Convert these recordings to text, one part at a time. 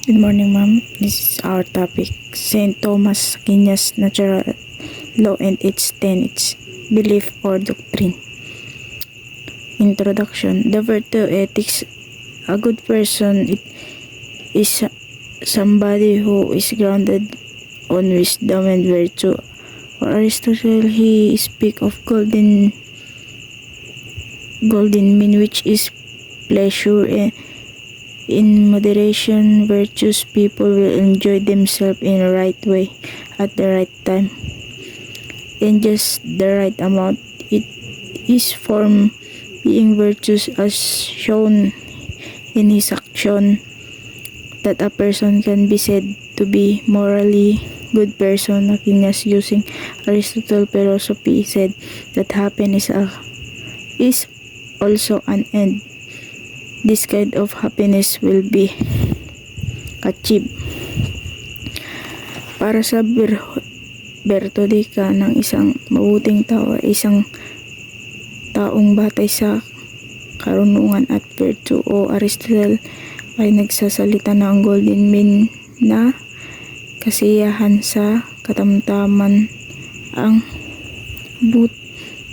Good morning, ma'am. This is our topic. Saint Thomas Aquinas' natural law and its tenets, belief or doctrine. Introduction. The virtue ethics. A good person is somebody who is grounded on wisdom and virtue. For Aristotle, he speak of golden mean, which is pleasure and in moderation. Virtuous people will enjoy themselves in the right way, at the right time, in just the right amount. It is from being virtuous as shown in his action that a person can be said to be morally good person. Aquinas, using Aristotle's philosophy, said that happiness is also an end. This kind of happiness will be achieved para sa bertodika ng isang mabuting tao ay isang taong batay sa karunungan at virtue. O Aristotle ay nagsasalita ng golden mean na kasiyahan sa katamtaman. Ang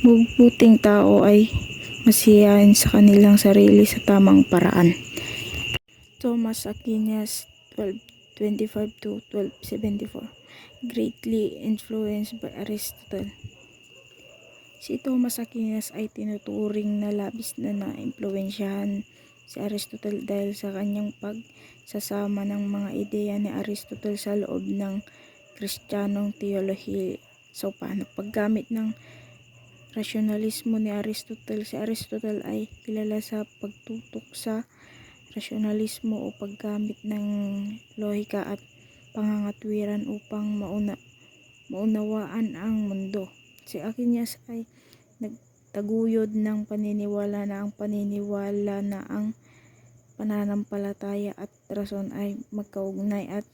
mabuting tao ay masiyahin sa kanilang sarili sa tamang paraan. Thomas Aquinas 1225 to 1274, greatly influenced by Aristotle. Si Thomas Aquinas ay tinuturing na labis na naimpluwensyahan si Aristotle dahil sa kanyang pagsasama ng mga ideya ni Aristotle sa loob ng Kristiyanong teolohiya. So, paano? Paggamit ng rasyonalismo ni Aristotle. Si Aristotle ay kilala sa pagtutok sa rasyonalismo o paggamit ng lohika at pangangatwiran upang maunawaan ang mundo. Si Aquinas ay nagtaguyod ng paniniwala na ang pananampalataya at rason ay magkaugnay at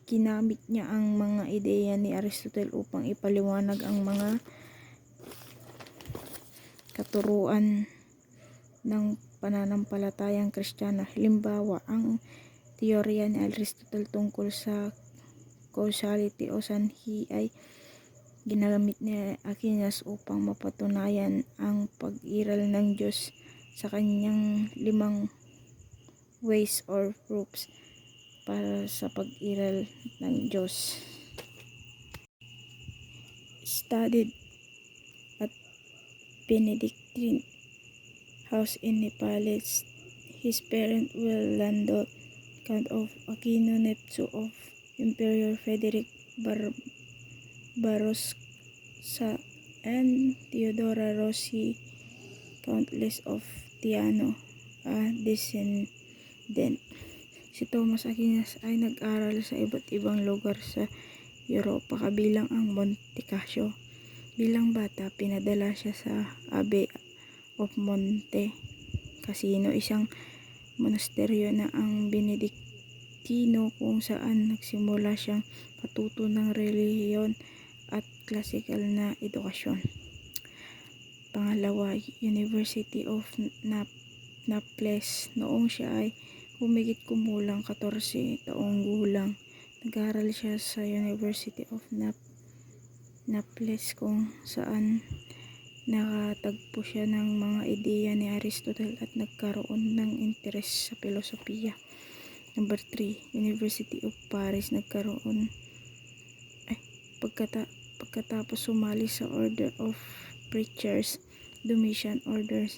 ginamit niya ang mga ideya ni Aristotle upang ipaliwanag ang mga katuruan ng pananampalatayang Kristiyana. Halimbawa, ang teorya ni Aristotle tungkol sa causality o sanhi ay ginamit ni Aquinas upang mapatunayan ang pag-iral ng Diyos sa kanyang 5 ways or proofs para sa pag-iral ng Diyos. Studied at Benedictine house in Nepales. His parents were landlord Count of Aquino, nephew of Emperor Frederick Barbarossa, and Theodora Rossi, Countess of Tiano, a descendant. Si Thomas Aquinas ay nag-aral sa iba't ibang lugar sa Europa kabilang ang Monte Cassio. Bilang bata, pinadala siya sa Abbey of Monte Cassino, isang monasteryo na ang Benediktino kung saan nagsimula siyang matuto ng relihiyon at klasikal na edukasyon. Pangalawa, University of Naples. Noong siya ay humigit kumulang 14 taong gulang, nag-aral siya sa University of Naples kung saan nakatagpo siya ng mga ideya ni Aristotle at nagkaroon ng interes sa filosofiya. Number 3, University of Paris. Pagkatapos sumali sa Order of Preachers, Domitian Orders,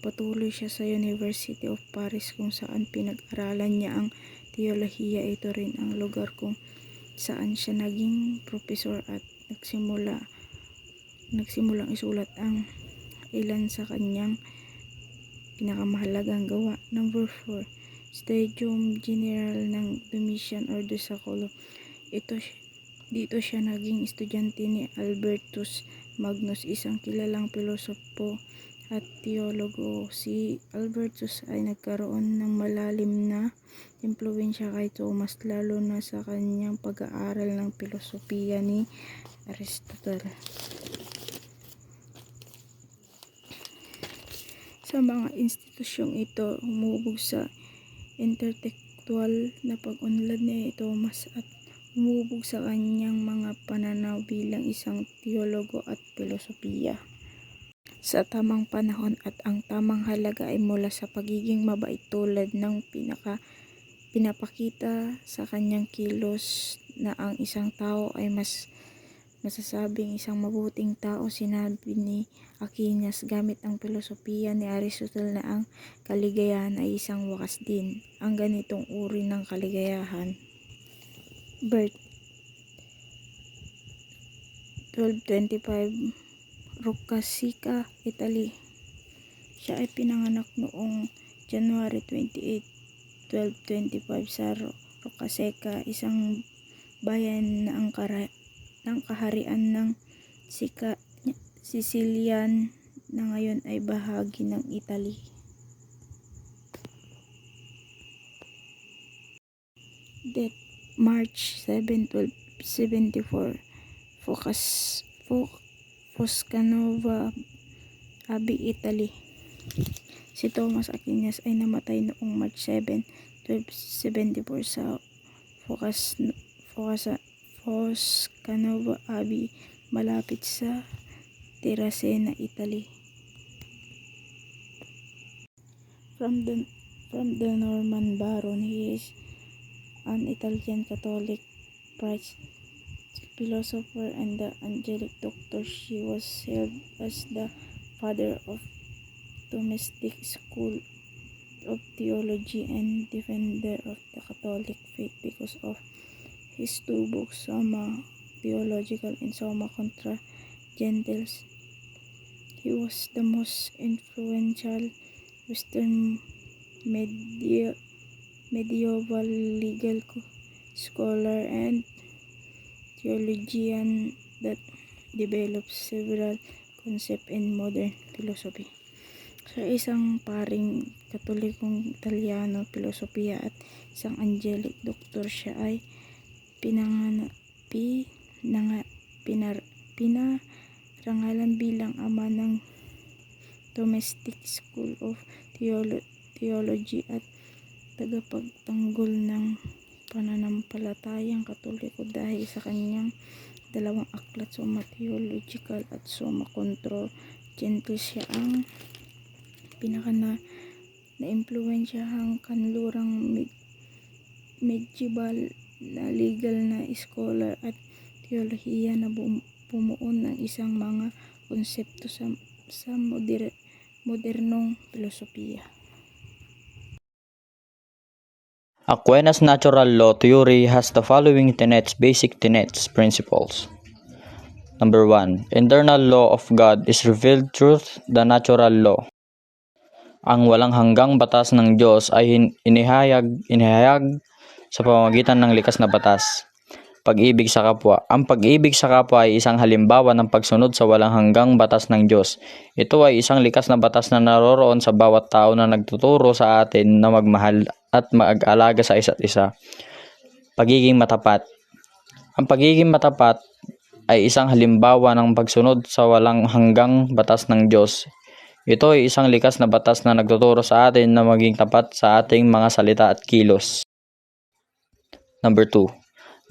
patuloy siya sa University of Paris kung saan pinag-aralan niya ang teolohiya. Ito rin ang lugar kung saan siya naging profesor at nagsimulang isulat ang ilan sa kanyang pinakamahalagang gawa. Number 4, Studium General ng Domitian Order sa Cologne. Dito siya naging estudyante ni Albertus Magnus, isang kilalang pilosopo at teologo. Si Albertus ay nagkaroon ng malalim na impluwensya kay Thomas, lalo na sa kanyang pag-aaral ng filosofiya ni Aristotle. Sa mga institusyong ito, humubog sa aktwal na pag-unlad ni Thomas at humubog sa kanyang mga pananaw bilang isang teologo at filosofiya sa tamang panahon, at ang tamang halaga ay mula sa pagiging mabait tulad ng pinapakita sa kanyang kilos na ang isang tao ay mas masasabing isang mabuting tao. Sinabi ni Aquinas gamit ang filosofiya ni Aristotle na ang kaligayahan ay isang wakas din. Ang ganitong uri ng kaligayahan. Birth 1225, Roccasecca, Italy. Siya ay pinanganak noong January 28, 1225 sa Roccasecca, isang bayan na ng kaharian ng Sicilian na ngayon ay bahagi ng Italy. Death March 7, 1274, Foscanova Abbey, Italy. Si Thomas Aquinas ay namatay noong March 7, 1274 sa Foscanova Abbey, malapit sa Terracina, Italy. From the Norman Baron, he is an Italian Catholic priest, philosopher, and the angelic doctor. He was hailed as the father of Thomistic school of theology and defender of the Catholic faith because of his two books, Summa Theologica and Summa Contra Gentiles. He was the most influential Western medieval legal scholar and theologian that developed several concepts in modern philosophy. Siya isang paring Katolikong Italiano, filosofiya at isang angelic doctor. Siya ay pinarangalan bilang ama ng Thomistic School of Theology at tagapagtanggol ng pananampalatayang Katoliko dahil sa kanyang dalawang aklat, Summa Theologica at Summa Contra Gentiles. Siya ang pinaka na-impluwensyahang kanlurang medieval na legal na scholar at teolohiya na bumuo ng isang mga konsepto sa modernong filosofiya. Aquinas' natural law theory has the following basic tenets, principles. Number 1. Internal law of God is revealed through the natural law. Ang walang hanggang batas ng Diyos ay inihayag sa pamamagitan ng likas na batas. Pag-ibig sa kapwa. Ang pag-ibig sa kapwa ay isang halimbawa ng pagsunod sa walang hanggang batas ng Diyos. Ito ay isang likas na batas na naroroon sa bawat tao na nagtuturo sa atin na magmahal at mag-alaga sa isa't isa. Pagiging matapat. Ang pagiging matapat ay isang halimbawa ng pagsunod sa walang hanggang batas ng Diyos. Ito ay isang likas na batas na nagtuturo sa atin na maging tapat sa ating mga salita at kilos. Number 2.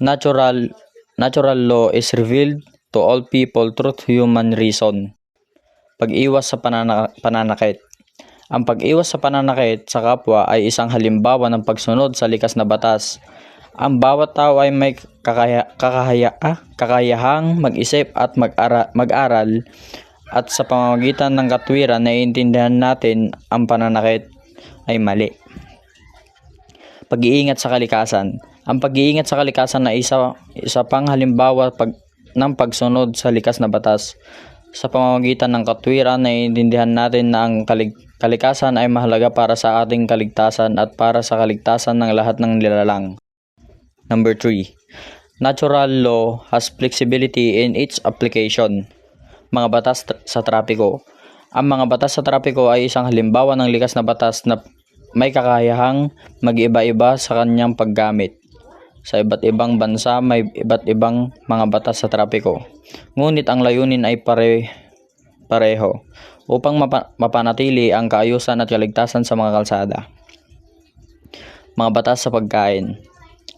Natural law is revealed to all people through human reason. Pag-iwas sa pananakit. Ang pag-iwas sa pananakit sa kapwa ay isang halimbawa ng pagsunod sa likas na batas. Ang bawat tao ay may kakayahang mag-isip at mag-aral, at sa pamamagitan ng katwiran naiintindihan natin ang pananakit ay mali. Pag-iingat sa kalikasan. Ang pag-iingat sa kalikasan ay isa pang halimbawa ng pagsunod sa likas na batas. Sa pamamagitan ng katwiran naiintindihan natin na ang kalikasan ay mahalaga para sa ating kaligtasan at para sa kaligtasan ng lahat ng nilalang. Number 3. Natural law has flexibility in its application. Mga batas sa trapiko. Ang mga batas sa trapiko ay isang halimbawa ng likas na batas na may kakayahang mag-iba-iba sa kanyang paggamit. Sa iba't ibang bansa may iba't ibang mga batas sa trapiko. Ngunit ang layunin ay pareho upang mapanatili ang kaayusan at kaligtasan sa mga kalsada. Mga batas sa pagkain.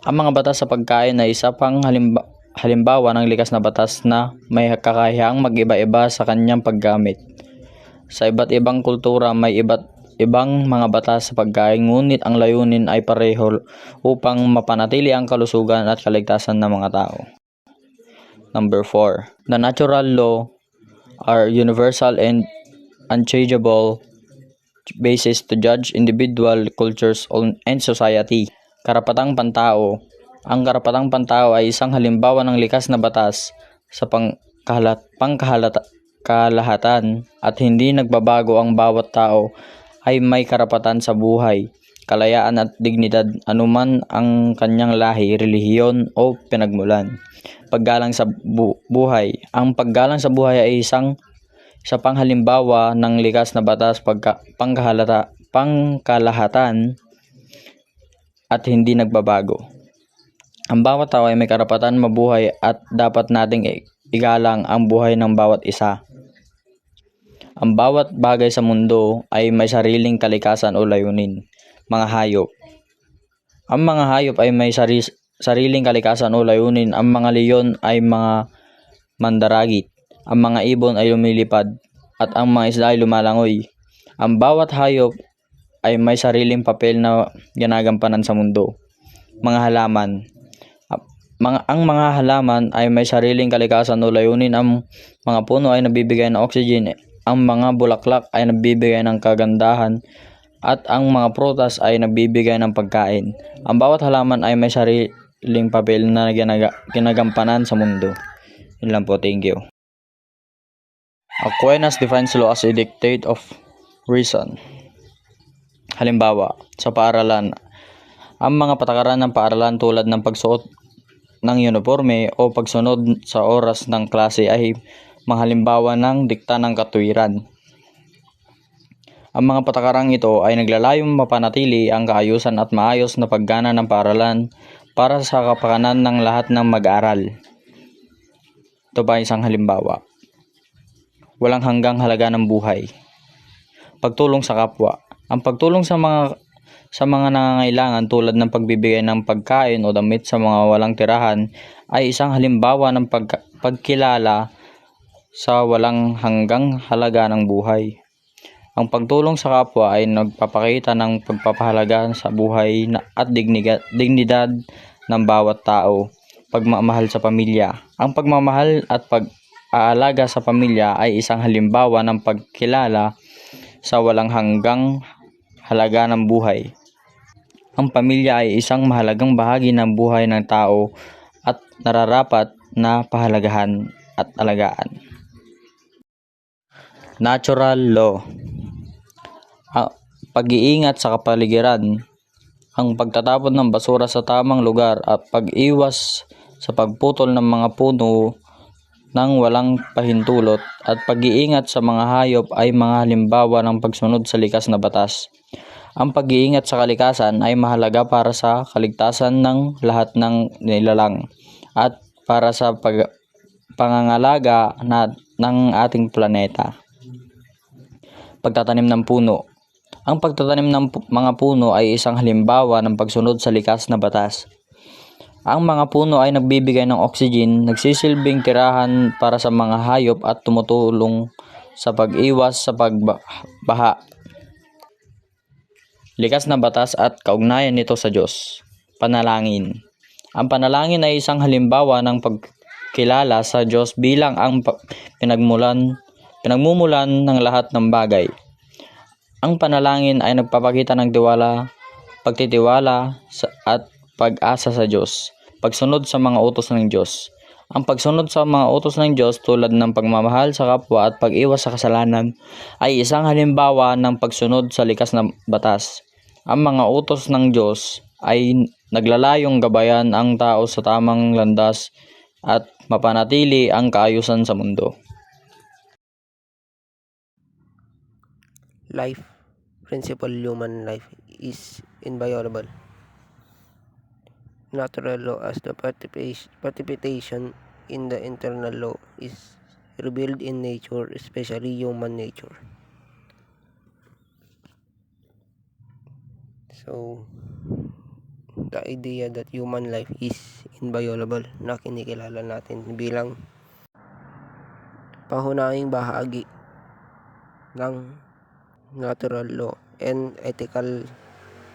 Ang mga batas sa pagkain ay isa pang halimbawa ng likas na batas na may kakayahang mag-iba-iba sa kanyang paggamit. Sa iba't ibang kultura may iba't ibang mga batas sa pagkain, ngunit ang layunin ay pareho upang mapanatili ang kalusugan at kaligtasan ng mga tao. Number 4. The natural law are universal and unchangeable basis to judge individual cultures and society. Karapatang pantao. Ang karapatang pantao ay isang halimbawa ng likas na batas sa kalahatan at hindi nagbabago. Ang bawat tao ay may karapatan sa buhay, kalayaan at dignidad anuman ang kanyang lahi, relihiyon o pinagmulan. Paggalang sa buhay. Ang paggalang sa buhay ay isa pang halimbawa ng likas na batas pangkalahatan at hindi nagbabago. Ang bawat tao ay may karapatan mabuhay at dapat nating igalang ang buhay ng bawat isa. Ang bawat bagay sa mundo ay may sariling kalikasan o layunin. Mga hayop. Ang mga hayop ay may sariling kalikasan o layunin. Ang mga leon ay mga mandaragit. Ang mga ibon ay lumilipad at ang mga isda ay lumalangoy. Ang bawat hayop ay may sariling papel na ginagampanan sa mundo. Mga halaman. Ang mga halaman ay may sariling kalikasan o layunin. Ang mga puno ay nabibigay ng oxygen. Ang mga bulaklak ay nabibigay ng kagandahan. At ang mga prutas ay nagbibigay ng pagkain. Ang bawat halaman ay may sariling papel na ginagampanan sa mundo. Yun lang po, thank you. Aquinas defines law as a dictate of reason. Halimbawa, sa paaralan, ang mga patakaran ng paaralan tulad ng pagsuot ng uniforme o pagsunod sa oras ng klase ay mga halimbawa ng dikta ng katuwiran. Ang mga patakarang ito ay naglalayong mapanatili ang kaayusan at maayos na paggana ng paaralan para sa kapakanan ng lahat ng mag-aaral. Ito pa isang halimbawa. Walang hanggang halaga ng buhay. Pagtulong sa kapwa. Ang pagtulong sa mga nangangailangan tulad ng pagbibigay ng pagkain o damit sa mga walang tirahan ay isang halimbawa ng pagkilala sa walang hanggang halaga ng buhay. Ang pagtulong sa kapwa ay nagpapakita ng pagpapahalaga sa buhay at dignidad ng bawat tao. Pagmamahal sa pamilya. Ang pagmamahal at pag-aalaga sa pamilya ay isang halimbawa ng pagkilala sa walang hanggang halaga ng buhay. Ang pamilya ay isang mahalagang bahagi ng buhay ng tao at nararapat na pahalagahan at alagaan. Natural law. Pag-iingat sa kapaligiran, ang pagtatapon ng basura sa tamang lugar at pag-iwas sa pagputol ng mga puno nang walang pahintulot at pag-iingat sa mga hayop ay mga halimbawa ng pagsunod sa likas na batas. Ang pag-iingat sa kalikasan ay mahalaga para sa kaligtasan ng lahat ng nilalang at para sa pangangalaga ng ating planeta. Pagtatanim ng puno. Ang pagtatanim ng mga puno ay isang halimbawa ng pagsunod sa likas na batas. Ang mga puno ay nagbibigay ng oxygen, nagsisilbing tirahan para sa mga hayop at tumutulong sa pag-iwas sa pagbaha. Likas na batas at kaugnayan nito sa Diyos. Panalangin. Ang panalangin ay isang halimbawa ng pagkilala sa Diyos bilang ang pinagmumulan ng lahat ng bagay. Ang panalangin ay nagpapakita ng pagtitiwala at pag-asa sa Diyos. Pagsunod sa mga utos ng Diyos. Ang pagsunod sa mga utos ng Diyos tulad ng pagmamahal sa kapwa at pag-iwas sa kasalanan ay isang halimbawa ng pagsunod sa likas na batas. Ang mga utos ng Diyos ay naglalayong gabayan ang tao sa tamang landas at mapanatili ang kaayusan sa mundo. Life principle. Human life is inviolable. Natural law as the participation in the internal law is revealed in nature, especially human nature. So the idea that human life is inviolable na kinikilala natin bilang pangunahing bahagi ng natural law and ethical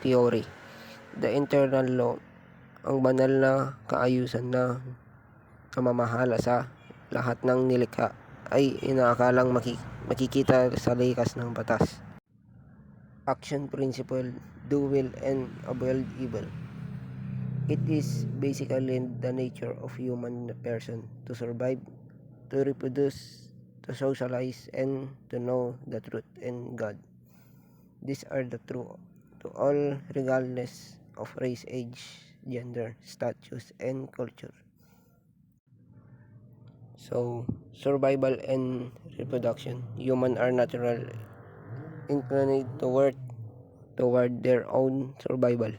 theory. The internal law, ang banal na kaayusan na namamahala sa lahat ng nilikha, ay inaakalang makikita sa likas ng batas. Action principle, do will and avoid evil. It is basically the nature of human person to survive, to reproduce, to socialize, and to know the truth and God. These are the true to all regardless of race, age, gender, status, and culture. So, survival and reproduction. Human are natural inclined toward their own survival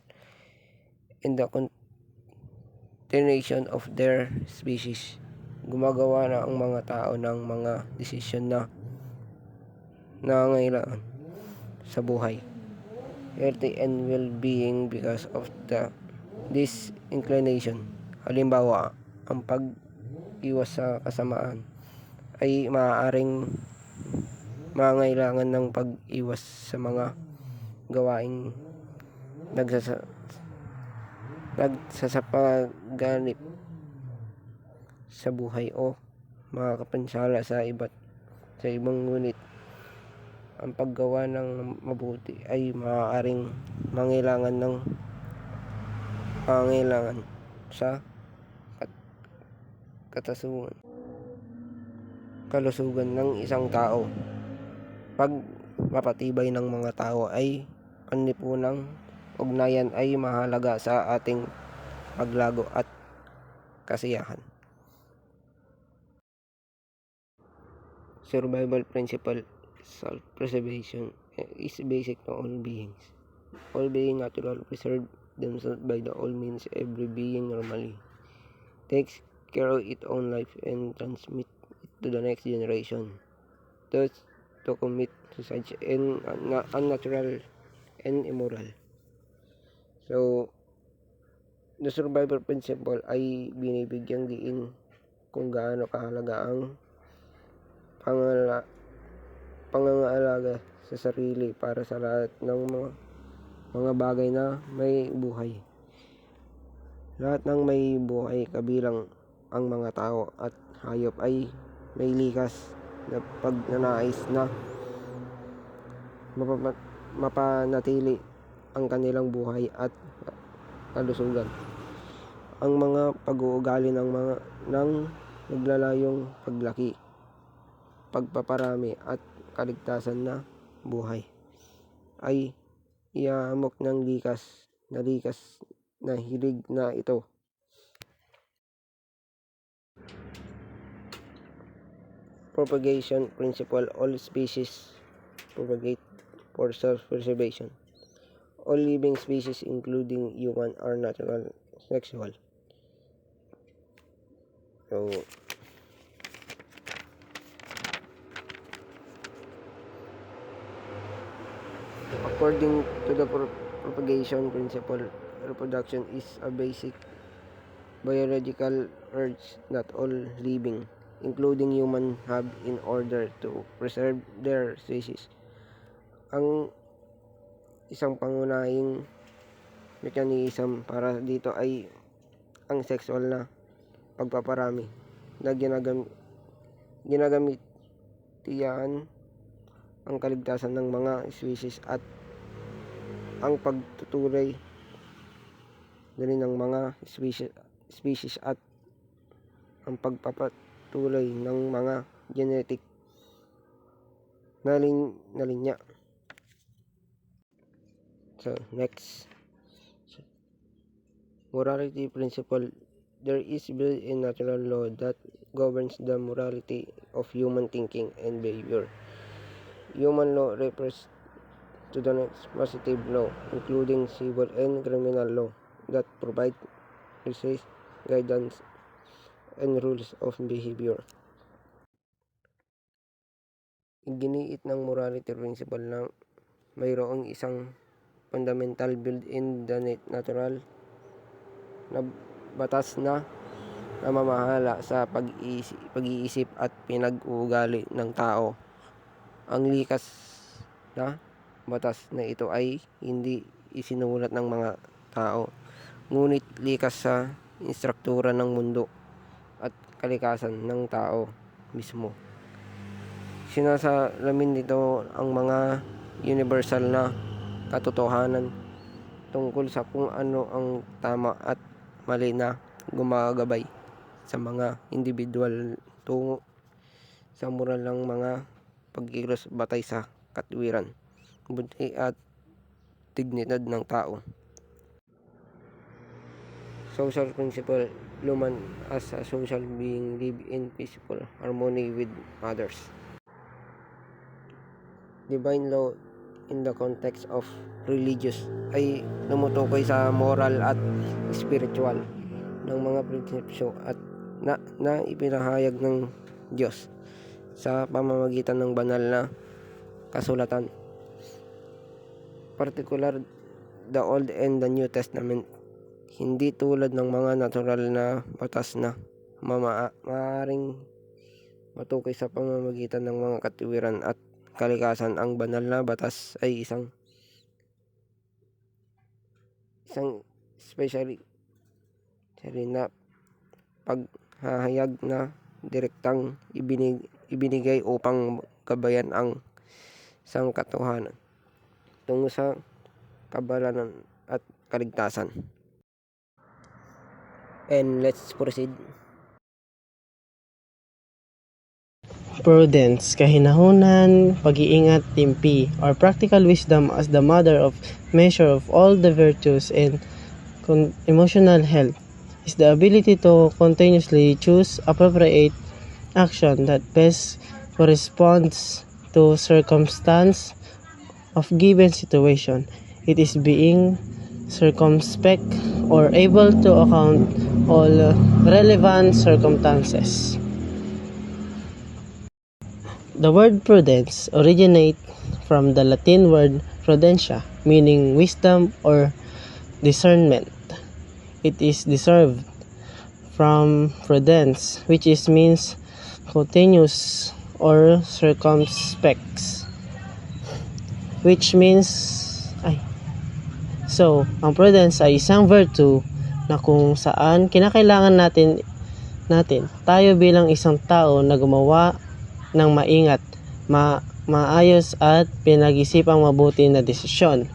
in the continuation of their species. Gumagawa na ang mga tao ng mga desisyon na nangangailangan sa buhay, healthy and well-being because of this inclination. Halimbawa, ang pag-iwas sa kasamaan ay maaaring mangailangan ng pag-iwas sa mga gawaing nagsasapaganip sa buhay o makakapansala sa ibang, ngunit ang paggawa ng mabuti ay maaaring mangailangan sa kalusugan ng isang tao. Pagpapatibay ng mga tao ay panlipunang ugnayan ay mahalaga sa ating paglago at kasiyahan. Survival principle, self-preservation is basic to all beings. All beings naturally preserve themselves by all means. Every being normally takes care of its own life and transmit it to the next generation. Thus, to commit such unnatural and immoral. So, the survival principle ay binibigyang diin kung gaano kahalaga ang pangangalaga sa sarili para sa lahat ng mga bagay na may buhay. Lahat ng may buhay, kabilang ang mga tao at hayop, ay may likas na pagnanais na mapanatili ang kanilang buhay at kalusugan. Ang mga pag-uugali ng naglalayong paglaki, pagpaparami at kaligtasan na buhay ay ihahamok ng likas na hilig na ito. Propagation principle, all species propagate for self-preservation. All living species, including human, are natural sexual. So, according to the propagation principle, reproduction is a basic biological urge that all living, including human, have in order to preserve their species. Ang isang pangunahing mechanism para dito ay ang sexual na pagpaparami na ginagamitan ang kaligtasan ng mga species at ang pagtutuloy dali ng mga species at ang pagpapatuloy ng mga genetic na linya. So, next. Morality principle. There is built-in natural law that governs the morality of human thinking and behavior. Human law refers to the next positive law, including civil and criminal law, that provide precise guidance and rules of behavior. Iginiit ng morality principle na mayroong isang fundamental built-in the natural na batas na namamahala sa pag-iisip at pinag-uugali ng tao. Ang likas na batas na ito ay hindi isinulat ng mga tao, ngunit likas sa instruktura ng mundo at kalikasan ng tao mismo. Sinasalamin nito ang mga universal na katotohanan tungkol sa kung ano ang tama at mali na gumagabay sa mga individual tungo sa moral ng mga pagkilos batay sa katwiran, buti at dignidad ng tao. Social principle: human as a social being live in peaceful harmony with others. Divine law in the context of religious ay tumutukoy sa moral at spiritual ng mga prinsipyo at na ipinahayag ng Diyos sa pamamagitan ng banal na kasulatan, particular the Old and the New Testament. Hindi tulad ng mga natural na batas na maaaring matukoy sa pamamagitan ng mga katwiran at kalikasan. Ang banal na batas ay isang especially na paghahayag na direktang ibinigay upang gabayan ang sangkatuhanan tungo sa kabalanan at kaligtasan. And let's proceed. Prudence, kahinahunan, pag-iingat, timpi, or practical wisdom as the mother of measure of all the virtues and emotional health, is the ability to continuously choose appropriate action that best corresponds to circumstance of given situation. It is being circumspect or able to account all relevant circumstances. The word prudence originates from the Latin word prudentia, meaning wisdom or discernment. It is derived from prudence, which means continuous or circumspect, which means so, ang prudence ay isang virtue na kung saan kinakailangan natin tayo bilang isang tao na gumawa ng maingat, maayos at pinag-isipang mabuti na desisyon.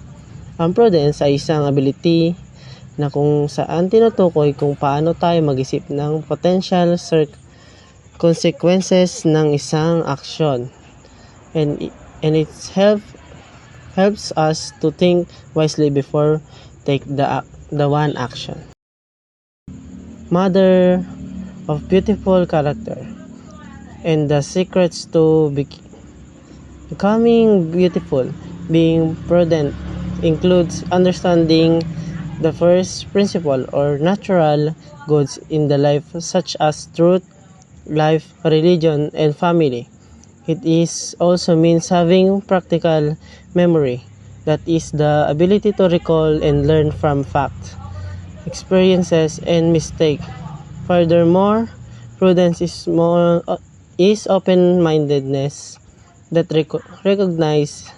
Ang prudence ay isang ability na kung saan tinutukoy kung paano tayo mag-isip ng potential consequences ng isang aksyon. And it helps us to think wisely before take the one action. Mother of beautiful character. And the secrets to becoming beautiful, being prudent, includes understanding the first principle or natural goods in the life, such as truth, life, religion, and family. It is also means having practical memory, that is the ability to recall and learn from facts, experiences, and mistake. Furthermore, prudence is open-mindedness that recognize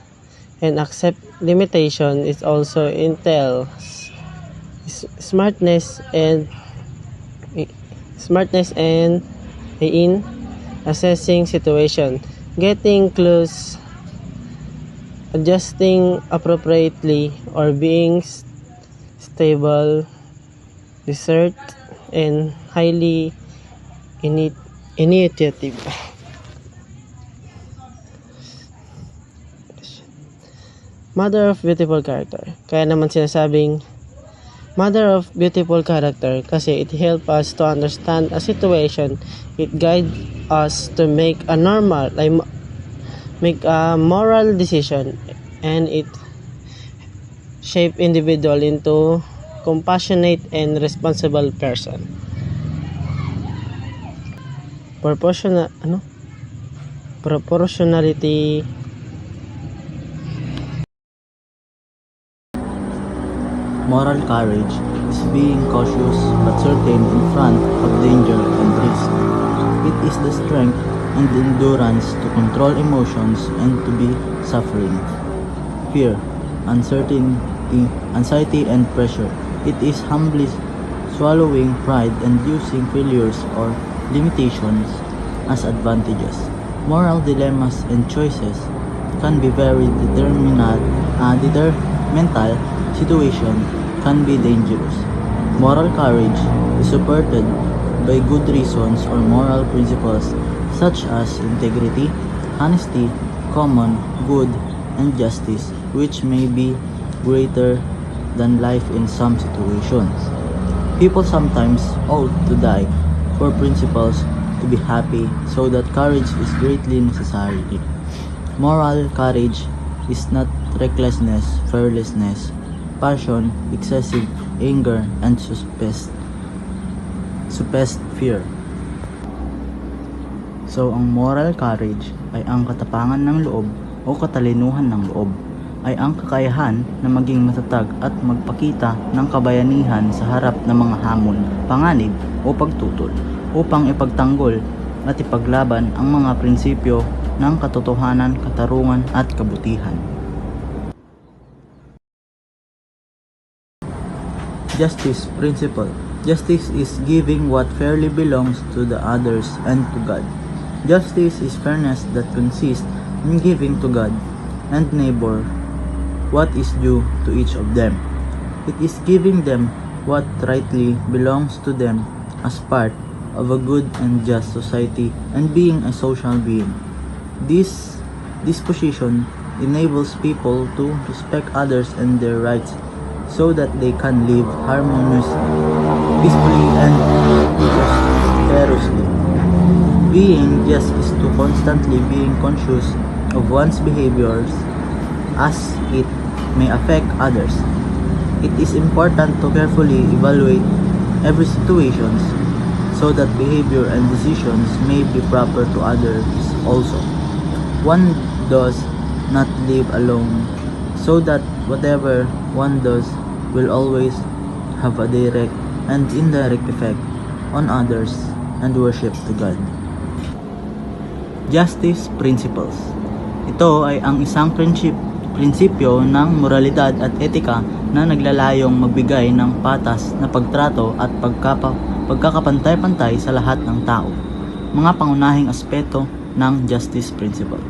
and accept limitation. It also entails smartness and in assessing situation, getting close, adjusting appropriately, or being stable, desert, and highly initiative. Mother of beautiful character. Kaya naman sinasabing mother of beautiful character kasi it helps us to understand a situation. It guides us to make a moral decision, and it shape individual into compassionate and responsible person. Proportionality. Moral courage is being cautious but certain in front of danger and risk. It is the strength and endurance to control emotions and to be suffering. Fear, uncertainty, anxiety and pressure. It is humbly swallowing pride and using failures or limitations as advantages. Moral dilemmas and choices can be very detrimental situation can be dangerous. Moral courage is supported by good reasons or moral principles such as integrity, honesty, common good, and justice, which may be greater than life in some situations. People sometimes ought to die for principles to be happy, so that courage is greatly necessary. Moral courage is not recklessness, fearlessness, passion, excessive anger, and suppressed fear. So, ang moral courage ay ang katapangan ng loob o katalinuhan ng loob, ay ang kakayahan na maging matatag at magpakita ng kabayanihan sa harap ng mga hamon, panganib o pagtutol, upang ipagtanggol at ipaglaban ang mga prinsipyo ng katotohanan, katarungan at kabutihan. Justice principle. Justice is giving what fairly belongs to the others and to God. Justice is fairness that consists in giving to God and neighbor what is due to each of them. It is giving them what rightly belongs to them as part of a good and just society and being a social being. This disposition enables people to respect others and their rights so that they can live harmoniously, peacefully, and prosperously. Being just is to constantly being conscious of one's behaviors as it may affect others. It is important to carefully evaluate every situation so that behavior and decisions may be proper to others also. One does not live alone, so that whatever one does will always have a direct and indirect effect on others and worship to God. Justice principles. Ito ay ang isang prinsipyo ng moralidad at etika na naglalayong magbigay ng patas na pagtrato at pagkakapantay-pantay sa lahat ng tao. Mga pangunahing aspeto ng justice principle.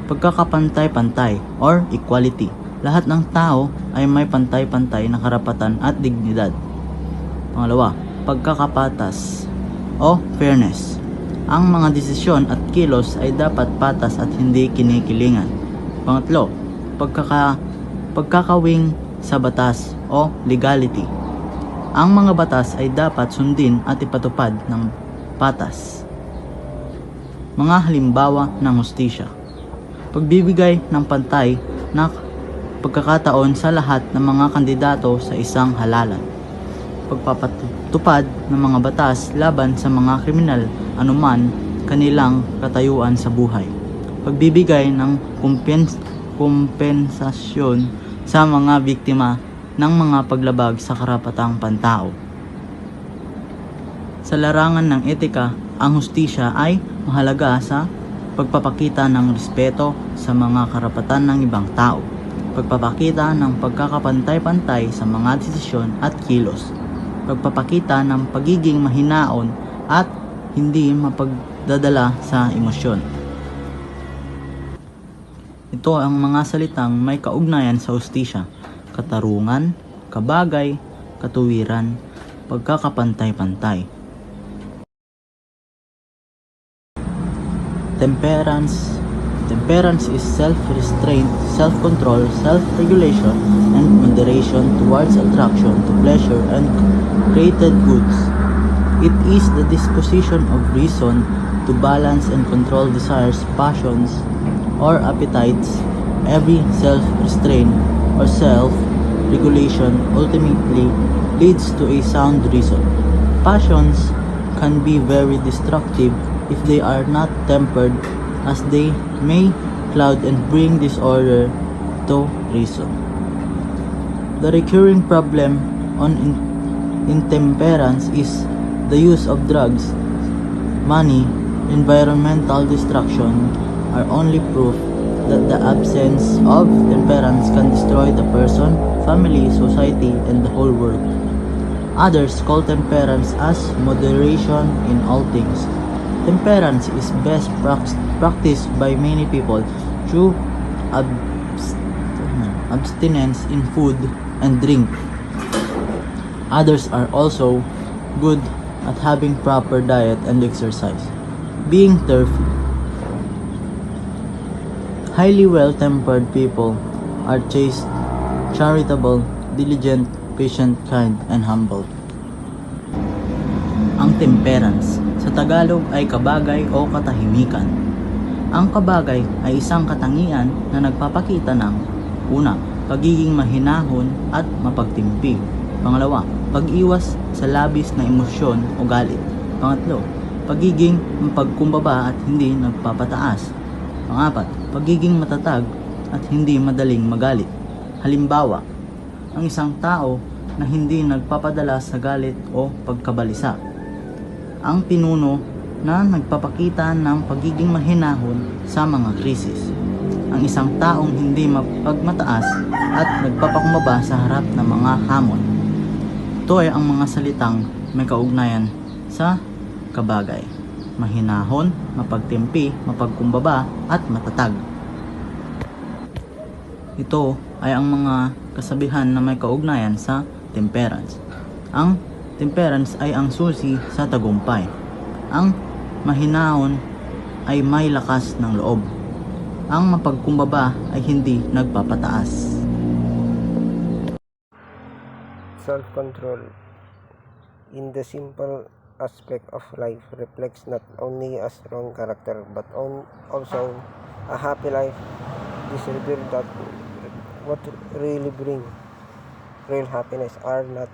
Pagkakapantay-pantay or equality. Lahat ng tao ay may pantay-pantay na karapatan at dignidad. Pangalawa, pagkakapatas o fairness. Ang mga desisyon at kilos ay dapat patas at hindi kinikilingan. Pangatlo, pagkakawing sa batas o legality. Ang mga batas ay dapat sundin at ipatupad ng patas. Mga halimbawa ng hustisya. Pagbibigay ng pantay na pagkakataon sa lahat ng mga kandidato sa isang halalan. Pagpapatupad ng mga batas laban sa mga kriminal anuman kanilang katayuan sa buhay. Pagbibigay ng kompensasyon sa mga biktima ng mga paglabag sa karapatang pantao. Sa larangan ng etika, ang hustisya ay mahalaga sa pagpapakita ng respeto sa mga karapatan ng ibang tao, pagpapakita ng pagkakapantay-pantay sa mga desisyon at kilos, pagpapakita ng pagiging mahinaon at hindi mapagdadala sa emosyon. Ito ang mga salitang may kaugnayan sa hustisya: katarungan, kabagay, katuwiran, pagkakapantay-pantay. Temperance. Temperance is self-restraint, self-control, self-regulation, and moderation towards attraction to pleasure and created goods. It is the disposition of reason to balance and control desires, passions, or appetites. Every self-restraint or self-regulation ultimately leads to a sound reason. Passions can be very destructive if they are not tempered, as they may cloud and bring disorder to reason. The recurring problem on intemperance is the use of drugs, money, environmental destruction are only proof that the absence of temperance can destroy the person, family, society, and the whole world. Others call temperance as moderation in all things. Temperance is best practiced by many people through abstinence in food and drink. Others are also good at having proper diet and exercise. Being therefore highly well-tempered people are chaste, charitable, diligent, patient, kind, and humble. Ang temperance sa Tagalog ay kabagay o katahimikan. Ang kabagay ay isang katangian na nagpapakita ng una, pagiging mahinahon at mapagtimpi. Pangalawa, pag-iwas sa labis na emosyon o galit. Pangatlo, pagiging mapagkumbaba at hindi nagpapataas. Pangapat, pagiging matatag at hindi madaling magalit. Halimbawa, ang isang tao na hindi nagpapadala sa galit o pagkabalisa. Ang pinuno na nagpapakita ng pagiging mahinahon sa mga krisis. Ang isang taong hindi mapagmataas at nagpapakumbaba sa harap ng mga hamon. Ito ay ang mga salitang may kaugnayan sa kabagay. Mahinahon, mapagtimpi, mapagkumbaba, at matatag. Ito ay ang mga kasabihan na may kaugnayan sa temperance. Ang temperance ay ang susi sa tagumpay. Ang mahinahon ay may lakas ng loob. Ang mapagkumbaba ay hindi nagpapataas. Self-control in the simple aspect of life reflects not only a strong character but also a happy life. This reveals that what really bring real happiness are not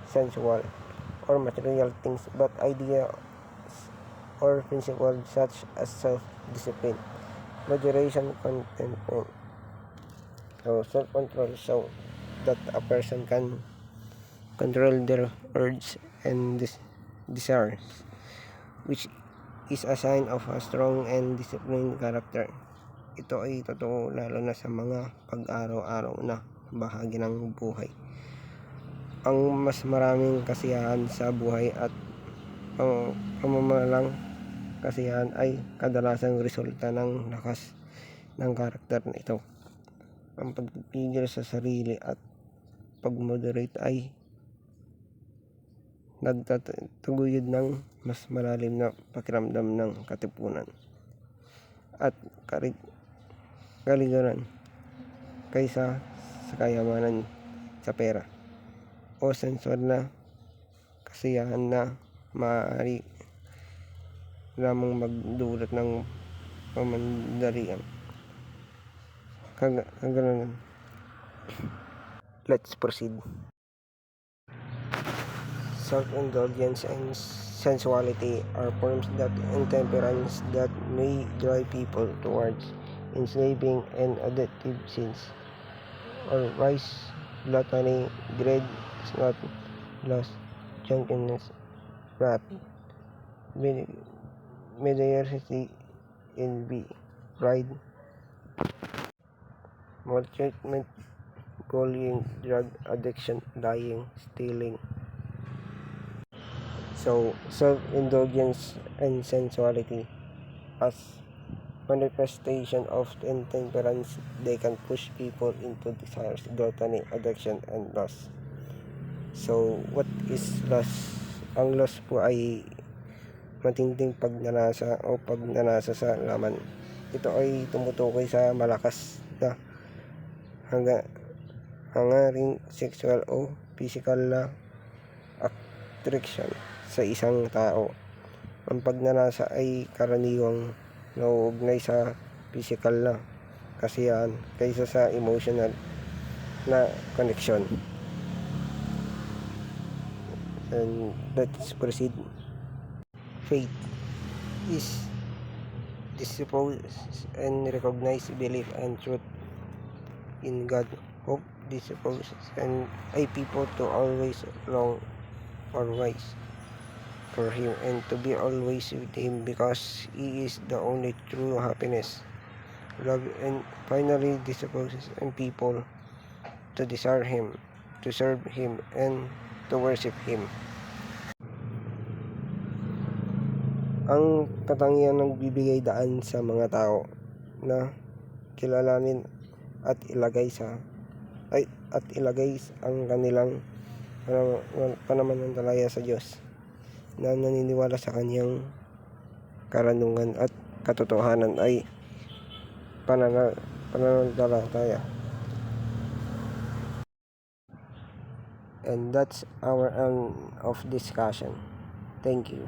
sensual or material things but ideas or principles such as self-discipline, moderation, contentment. So self-control shows that a person can control their urges and desires, which is a sign of a strong and disciplined character. Ito ay totoo lalo na sa mga pag-araw-araw na bahagi ng buhay. Ang mas maraming kasiyahan sa buhay at pamamalang kasiyahan ay kadalasang resulta ng lakas ng karakter na ito. Ang pagpipigil sa sarili at pag-moderate ay nagtataguyod ng mas malalim na pakiramdam ng katipunan at kaligaran kaysa sa kayamanan sa pera o sensual na kasiyahan na maaari lamang magdulot ng pamandalian. Kagananan. Let's proceed. Self-indulgence and sensuality are forms of intemperance that may drive people towards enslaving and addictive sins, or vice, gluttony, greed, sloth, lust, drunkenness, wrath, mediocrity, envy, pride, maltreatment, bullying, drug addiction, lying, stealing. So, self-indulgence and sensuality as manifestation of intemperance, they can push people into desires, gluttony, addiction, and lust. So, what is lust? Ang lust po ay matinding pagnanasa o pagnanasa sa laman. Ito ay tumutukoy sa malakas na hangaring sexual o physical na attraction sa isang tao. Ang pagnanasa ay karaniwang nauugnay sa physical na kasiyahan kaysa sa emotional na connection. And let's proceed. Faith is dispose and recognize belief and truth in God. Hope disposes and a people to always long or wise for him, and to be always with him because he is the only true happiness, love, and finally disposes and people to desire him, to serve him, and to worship him. Ang katangian ng bibigay daan sa mga tao na kilalanin at ilagay ang kanilang pananampalataya sa Diyos, na naniniwala sa kanyang karunungan at katotohanan ay pananampalataya. And that's our end of discussion. Thank you.